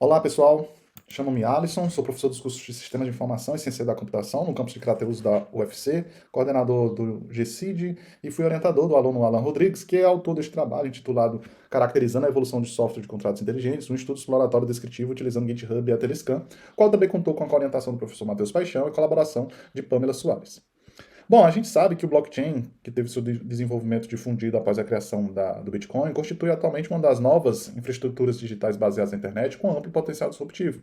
Olá, pessoal. Chamo-me Alisson, sou professor dos cursos de Sistemas de Informação e Ciência da Computação no campus de Crateús da UFC, coordenador do GCID e fui orientador do aluno Alan Rodrigues, que é autor deste trabalho intitulado Caracterizando a Evolução de Software de Contratos Inteligentes, um estudo exploratório descritivo utilizando GitHub e a Etherscan, qual também contou com a orientação do professor Matheus Paixão e colaboração de Pamela Soares. Bom, a gente sabe que o blockchain, que teve seu desenvolvimento difundido após a criação do Bitcoin, constitui atualmente uma das novas infraestruturas digitais baseadas na internet com amplo potencial disruptivo.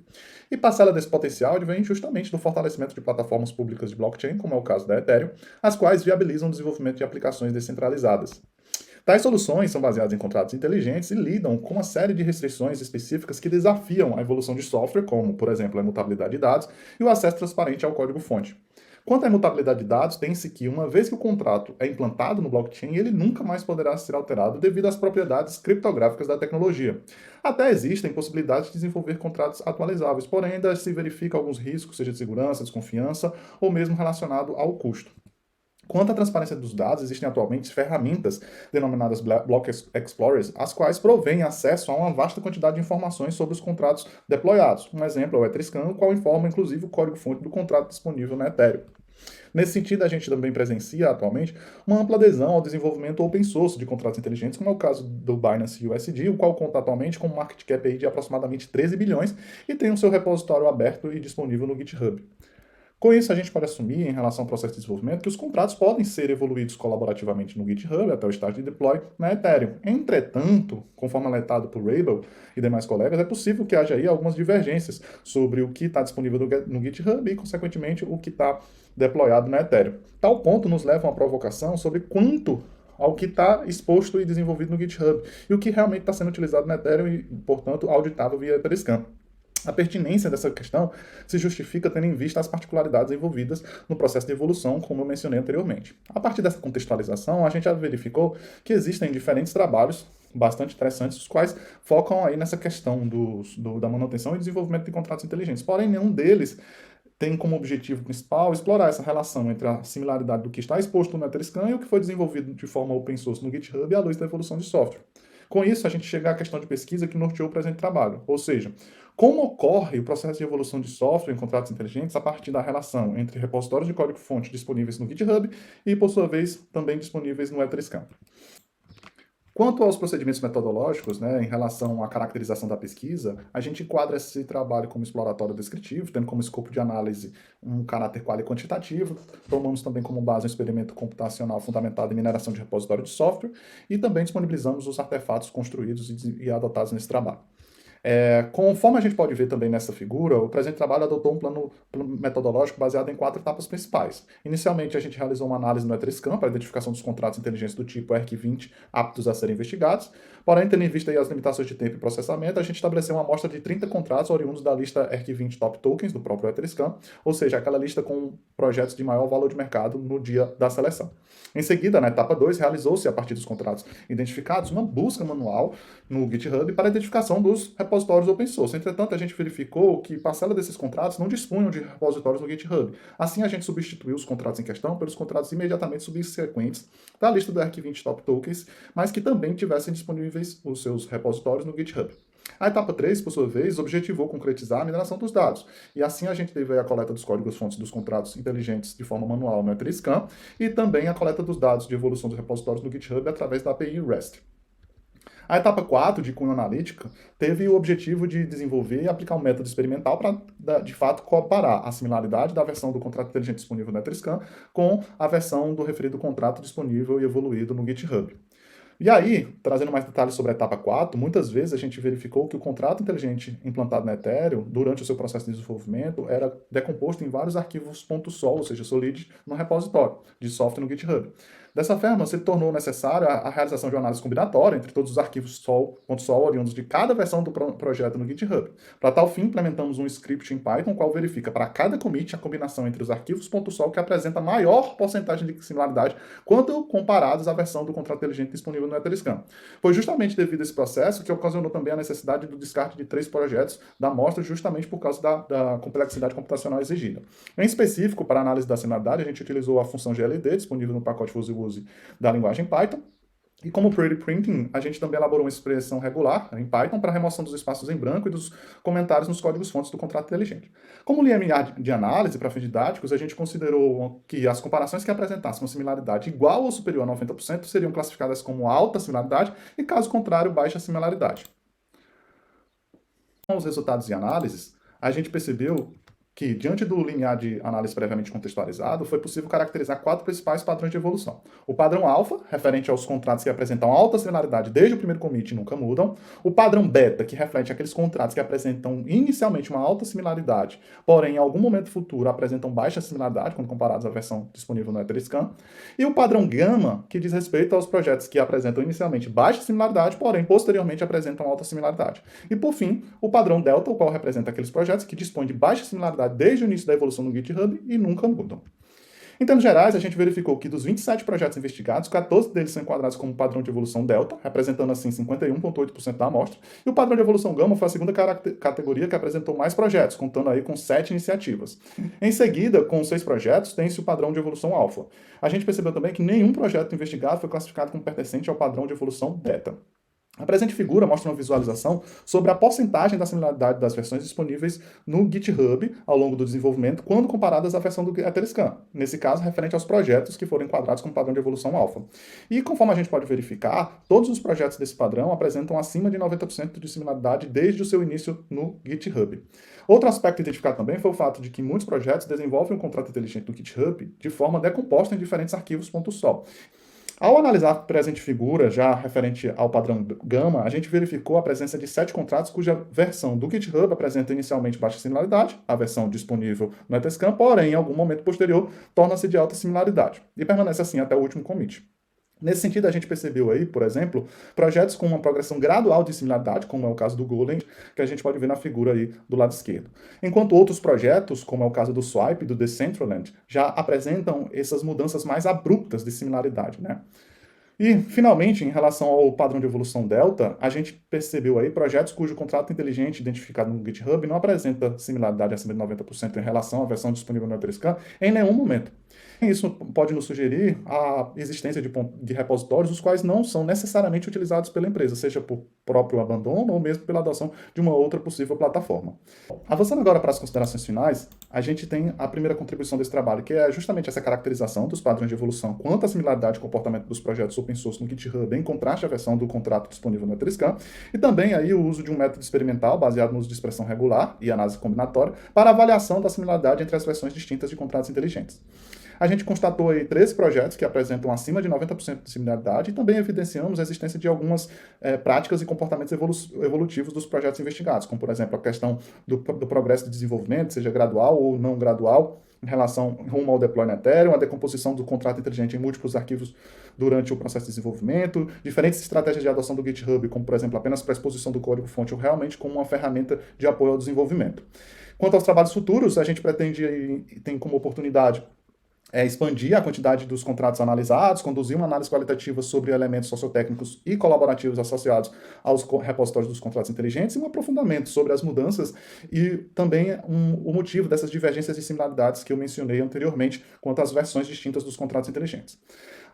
E parcela desse potencial vem justamente do fortalecimento de plataformas públicas de blockchain, como é o caso da Ethereum, as quais viabilizam o desenvolvimento de aplicações descentralizadas. Tais soluções são baseadas em contratos inteligentes e lidam com uma série de restrições específicas que desafiam a evolução de software, como, por exemplo, a imutabilidade de dados e o acesso transparente ao código-fonte. Quanto à imutabilidade de dados, tem-se que, uma vez que o contrato é implantado no blockchain, ele nunca mais poderá ser alterado devido às propriedades criptográficas da tecnologia. Até existem possibilidades de desenvolver contratos atualizáveis, porém ainda se verifica alguns riscos, seja de segurança, desconfiança ou mesmo relacionado ao custo. Quanto à transparência dos dados, existem atualmente ferramentas denominadas Block Explorers, as quais provêm acesso a uma vasta quantidade de informações sobre os contratos deployados. Um exemplo é o Etherscan, o qual informa inclusive o código-fonte do contrato disponível na Ethereum. Nesse sentido, a gente também presencia atualmente uma ampla adesão ao desenvolvimento open source de contratos inteligentes, como é o caso do Binance USD, o qual conta atualmente com um market cap aí de aproximadamente 13 bilhões e tem o seu repositório aberto e disponível no GitHub. Com isso, a gente pode assumir, em relação ao processo de desenvolvimento, que os contratos podem ser evoluídos colaborativamente no GitHub até o estágio de deploy na Ethereum. Entretanto, conforme alertado por Rabel e demais colegas, é possível que haja aí algumas divergências sobre o que está disponível no GitHub e, consequentemente, o que está deployado na Ethereum. Tal ponto nos leva a uma provocação sobre quanto ao que está exposto e desenvolvido no GitHub e o que realmente está sendo utilizado na Ethereum e, portanto, auditável via Etherscan. A pertinência dessa questão se justifica tendo em vista as particularidades envolvidas no processo de evolução, como eu mencionei anteriormente. A partir dessa contextualização, a gente já verificou que existem diferentes trabalhos bastante interessantes, os quais focam aí nessa questão da manutenção e desenvolvimento de contratos inteligentes. Porém, nenhum deles tem como objetivo principal explorar essa relação entre a similaridade do que está exposto no Etherscan e o que foi desenvolvido de forma open source no GitHub à luz da evolução de software. Com isso, a gente chega à questão de pesquisa que norteou o presente trabalho, ou seja, como ocorre o processo de evolução de software em contratos inteligentes a partir da relação entre repositórios de código-fonte disponíveis no GitHub e, por sua vez, também disponíveis no Etherscan. Quanto aos procedimentos metodológicos, em relação à caracterização da pesquisa, a gente enquadra esse trabalho como exploratório descritivo, tendo como escopo de análise um caráter quali quantitativo, tomamos também como base um experimento computacional fundamentado em mineração de repositório de software e também disponibilizamos os artefatos construídos e adotados nesse trabalho. Conforme a gente pode ver também nessa figura, o presente trabalho adotou um plano metodológico baseado em 4 etapas principais. Inicialmente, a gente realizou uma análise no Etherscan para a identificação dos contratos inteligentes do tipo ERC20 aptos a serem investigados. Porém, tendo em vista aí as limitações de tempo e processamento, a gente estabeleceu uma amostra de 30 contratos oriundos da lista ERC20 Top Tokens do próprio Etherscan, ou seja, aquela lista com projetos de maior valor de mercado no dia da seleção. Em seguida, na etapa 2, realizou-se, a partir dos contratos identificados, uma busca manual no GitHub para a identificação dos repositórios open source. Entretanto, a gente verificou que parcela desses contratos não dispunham de repositórios no GitHub. Assim, a gente substituiu os contratos em questão pelos contratos imediatamente subsequentes da lista do ERC20 Top Tokens, mas que também tivessem disponíveis os seus repositórios no GitHub. A etapa 3, por sua vez, objetivou concretizar a mineração dos dados. E assim a gente teve a coleta dos códigos-fontes dos contratos inteligentes de forma manual no Etherscan e também a coleta dos dados de evolução dos repositórios no GitHub através da API REST. A etapa 4, de cunho analítica, teve o objetivo de desenvolver e aplicar um método experimental para, de fato, comparar a similaridade da versão do contrato inteligente disponível no Etherscan com a versão do referido contrato disponível e evoluído no GitHub. E aí, trazendo mais detalhes sobre a etapa 4, muitas vezes a gente verificou que o contrato inteligente implantado na Ethereum, durante o seu processo de desenvolvimento, era decomposto em vários arquivos .sol, ou seja, solid, no repositório de software no GitHub. Dessa forma, se tornou necessária a realização de uma análise combinatória entre todos os arquivos .sol oriundos de cada versão do projeto no GitHub. Para tal fim, implementamos um script em Python, qual verifica para cada commit a combinação entre os arquivos .sol que apresenta maior porcentagem de similaridade quando comparados à versão do contrato inteligente disponível no Etherscan. Foi justamente devido a esse processo que ocasionou também a necessidade do descarte de 3 projetos da amostra, justamente por causa da complexidade computacional exigida. Em específico, para a análise da similaridade, a gente utilizou a função GLD, disponível no pacote FuzzyWuzzy da linguagem Python, E como Pretty Printing, a gente também elaborou uma expressão regular em Python para remoção dos espaços em branco e dos comentários nos códigos-fontes do contrato inteligente. Como limiar de análise para fins didáticos, a gente considerou que as comparações que apresentassem uma similaridade igual ou superior a 90% seriam classificadas como alta similaridade e, caso contrário, baixa similaridade. Com os resultados de análises, a gente percebeu que, diante do limiar de análise previamente contextualizado, foi possível caracterizar 4 principais padrões de evolução. O padrão alfa, referente aos contratos que apresentam alta similaridade desde o primeiro commit e nunca mudam. O padrão beta, que reflete aqueles contratos que apresentam inicialmente uma alta similaridade, porém em algum momento futuro apresentam baixa similaridade quando comparados à versão disponível no Etherscan. E o padrão gama, que diz respeito aos projetos que apresentam inicialmente baixa similaridade, porém posteriormente apresentam alta similaridade. E por fim, o padrão delta, o qual representa aqueles projetos que dispõem de baixa similaridade desde o início da evolução no GitHub e nunca mudam. Em termos gerais, a gente verificou que dos 27 projetos investigados, 14 deles são enquadrados como padrão de evolução delta, representando assim 51,8% da amostra, e o padrão de evolução gama foi a segunda categoria que apresentou mais projetos, contando aí com 7 iniciativas. Em seguida, com 6 projetos, tem-se o padrão de evolução alfa. A gente percebeu também que nenhum projeto investigado foi classificado como pertencente ao padrão de evolução beta. A presente figura mostra uma visualização sobre a porcentagem da similaridade das versões disponíveis no GitHub ao longo do desenvolvimento, quando comparadas à versão do Etherscan, nesse caso referente aos projetos que foram enquadrados como padrão de evolução alfa. E conforme a gente pode verificar, todos os projetos desse padrão apresentam acima de 90% de similaridade desde o seu início no GitHub. Outro aspecto identificado também foi o fato de que muitos projetos desenvolvem um contrato inteligente no GitHub de forma decomposta em diferentes arquivos .sol. Ao analisar a presente figura, já referente ao padrão gama, a gente verificou a presença de 7 contratos cuja versão do GitHub apresenta inicialmente baixa similaridade, a versão disponível no Etherscan, porém, em algum momento posterior, torna-se de alta similaridade, e permanece assim até o último commit. Nesse sentido, a gente percebeu aí, por exemplo, projetos com uma progressão gradual de similaridade, como é o caso do Golang, que a gente pode ver na figura aí do lado esquerdo. Enquanto outros projetos, como é o caso do Swipe e do Decentraland, já apresentam essas mudanças mais abruptas de similaridade, né? E, finalmente, em relação ao padrão de evolução delta, a gente percebeu aí projetos cujo contrato inteligente identificado no GitHub não apresenta similaridade acima de 90% em relação à versão disponível no Etherscan em nenhum momento. Isso pode nos sugerir a existência de repositórios os quais não são necessariamente utilizados pela empresa, seja por próprio abandono ou mesmo pela adoção de uma outra possível plataforma. Avançando agora para as considerações finais, a gente tem a primeira contribuição desse trabalho, que é justamente essa caracterização dos padrões de evolução quanto à similaridade e comportamento dos projetos open source no GitHub em contraste à versão do contrato disponível no Etherscan, e também aí o uso de um método experimental baseado no uso de expressão regular e análise combinatória para avaliação da similaridade entre as versões distintas de contratos inteligentes. A gente constatou aí 13 projetos que apresentam acima de 90% de similaridade e também evidenciamos a existência de algumas práticas e comportamentos evolutivos dos projetos investigados, como, por exemplo, a questão do progresso de desenvolvimento, seja gradual ou não gradual, em relação rumo ao deploy no Ethereum, a decomposição do contrato inteligente em múltiplos arquivos durante o processo de desenvolvimento, diferentes estratégias de adoção do GitHub, como, por exemplo, apenas para a exposição do código-fonte ou realmente como uma ferramenta de apoio ao desenvolvimento. Quanto aos trabalhos futuros, a gente pretende e tem como oportunidade expandir a quantidade dos contratos analisados, conduzir uma análise qualitativa sobre elementos sociotécnicos e colaborativos associados aos repositórios dos contratos inteligentes e um aprofundamento sobre as mudanças e também o motivo dessas divergências e similaridades que eu mencionei anteriormente quanto às versões distintas dos contratos inteligentes.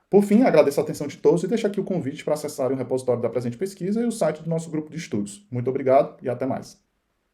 Por fim, agradeço a atenção de todos e deixo aqui o convite para acessarem o repositório da presente pesquisa e o site do nosso grupo de estudos. Muito obrigado e até mais.